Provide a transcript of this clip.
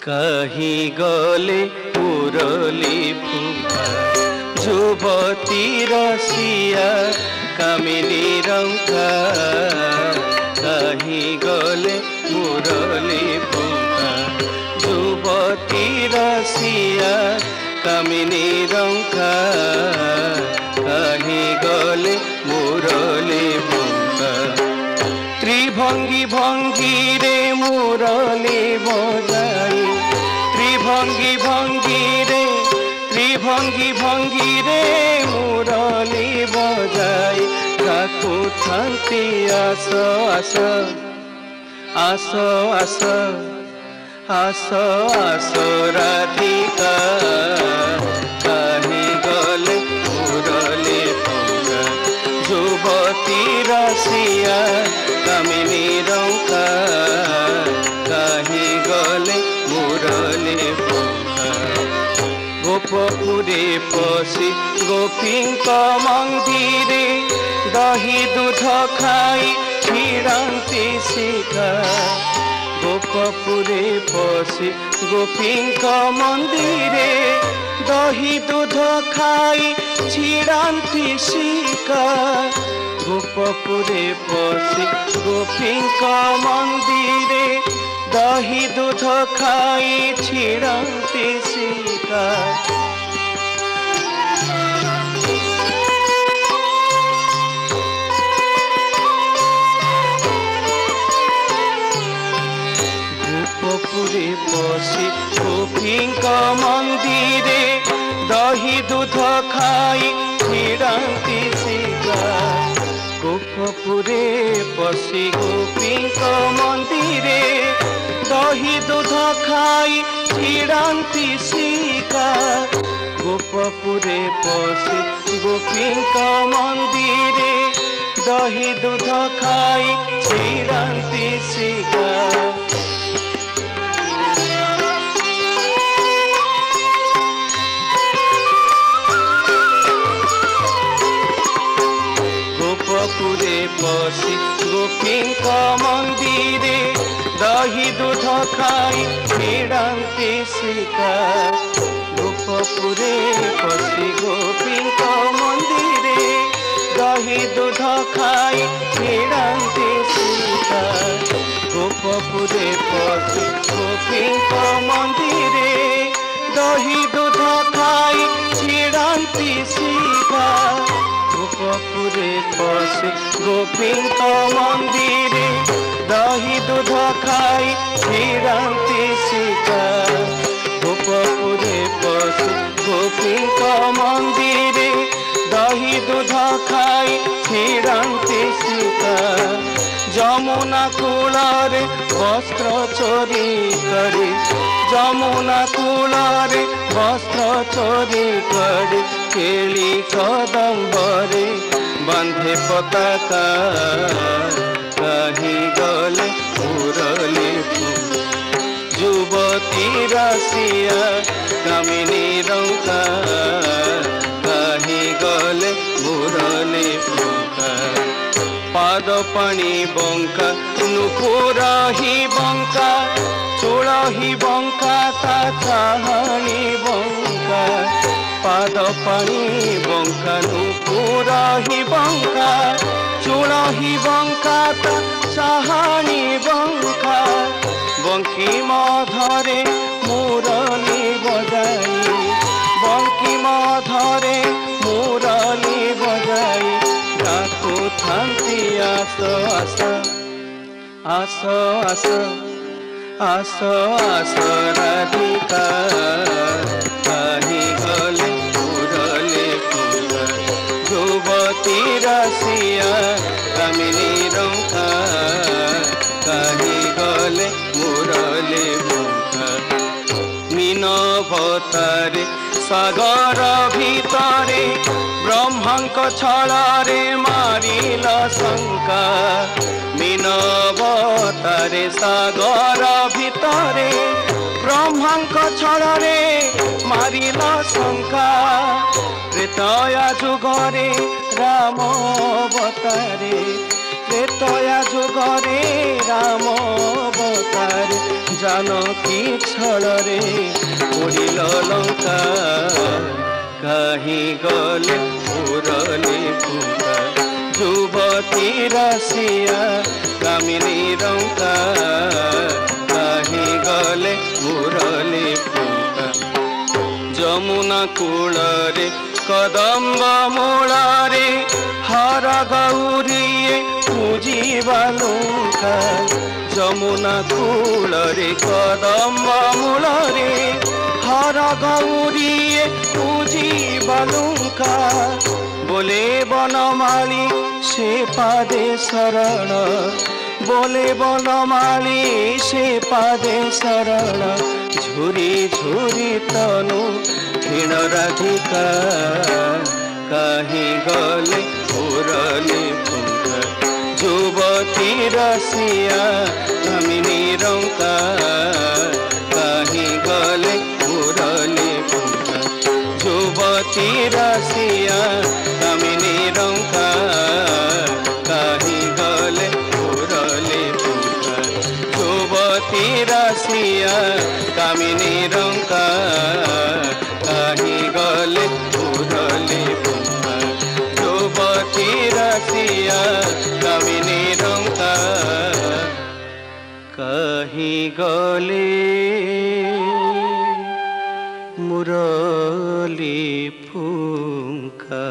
कही गले मुरली फुफा युवती रसिया कामिनी रंका कही गले मुरली फुफा युवती रसिया कामिनी रंका कही गले मुरली फुफा त्रिभंगी भंगी रे मुरली बजाई त्रिभंगी भंगी रे मुरली बजाई काकू थांती आस आस आस आस आस आस राधिका कही गले मुरली फुफा युवती रसिया कामिनी रंका कही गले मुरली फुफा गोपपुरे पशि गोपींक मंदिरे दही दूध खाई छिड़ांती शिखा गोपपुरे पशि गोपींक मंदिरे दही दूध खाई छिड़ांती शिखा गोपपुरे पशि गोपींक मंदिरे दही दूध खाई छिड़ांती शिखा गोपपुरे पशि गोपींक मंदिरे दही दूध खाई छिड़ांती शिखा गोपपुरे पशि गोपींक मंदिरे दही दूध खाई छिड़ांती शिखा गोपपुरे पशि गोपींक मंदिरे दही दूध खाई छिड़ांती शिखा गोपपुरे पशि गोपींक मंदिरे दही दूध खाई छिड़ांती शिखा गोपपुरे पशि गोपींक मंदिरे दही दूध खाई छिड़ांती शिखा गोपपुरे पशि गोपींक मंदिरे दही दूध खाई छिड़ांती शिखा गोपपुरे पशि गोपींक मंदिरे दही दूध खाई छिड़ांती शिखा गोपपुरे पशि गोपींक मंदिरे दही दूध खाई छिड़ांती शिखा যমুনা কূলরে বস্ত্র চোরি করে যমুনা কূলরে বস্ত্র চোরি করে কেলি কদম্বরে বাঁধে পতাকা কহি গলে মুরলি ফুফা যুবতী রসিয়া কামিনী রঙ্কা কহি গলে মুরলি ফুফা पाद पानी बंका नुपुर ही बंका चूड़ ही बंका ता चाहनी बंका पाद पानी बंका नुपुर ही बंका चूड़ ही बंका ता चाहनी बंका बंकी मधरे मुरली बजाई बंकी मधरे मुरली बजाई काकू थांती आस आस आस आस आस आस राधिका कही गले मुरली फुफा युवती रसिया कामिनी रंका कही गले मुरली फुफा मीनवतारे सागर भितरे ब्रह्मांक छलारे मारिल शंका मीनवतारे सागर भितरे ब्रह्मांक छलारे ମାରିଲ ଶଙ୍କା ତ୍ରେତୟା ଯୁଗରେ ରାମ ଅବତାରେ ତ୍ରେତୟା ଯୁଗରେ ରାମ ଅବତାରେ ଜାନକୀ ଛଳରେ ପୋଡ଼ିଲ ଲଙ୍କା କାହିଁ ଗଲେ ମୁରଲି ଫୁଙ୍କା ଯୁବତୀ ରସିଆ କାମିନୀ ରଙ୍କା କାହିଁ ଗଲେ ମୁରଲି ଫୁଙ୍କା ଯମୁନା କୂଳରେ କଦମ୍ବ ମୂଳରେ ହର ଗୌରୀଏ ପୂଜିବା ଲଙ୍କା ଯମୁନା କୂଳରେ କଦମ୍ବ ମୂଳରେ हर गौरी पूजिबा लुंका बोले बनमाली से पादे शरण बोले बनमाली से पादे शरण झुरी झुरी तनु क्षीण राधिका कहीं गले मुरली फुंका युवती रसिया कामिनी रंका कहीं गले मुरली फुंका युवती रसिया कामिनी रंका कहीं गले मुरली फुंका युवती रसिया कामिनी रंका कहीं गले मुरली फुंका युवती रसिया कामिनी रंका कहीं गले मुरली फुंका।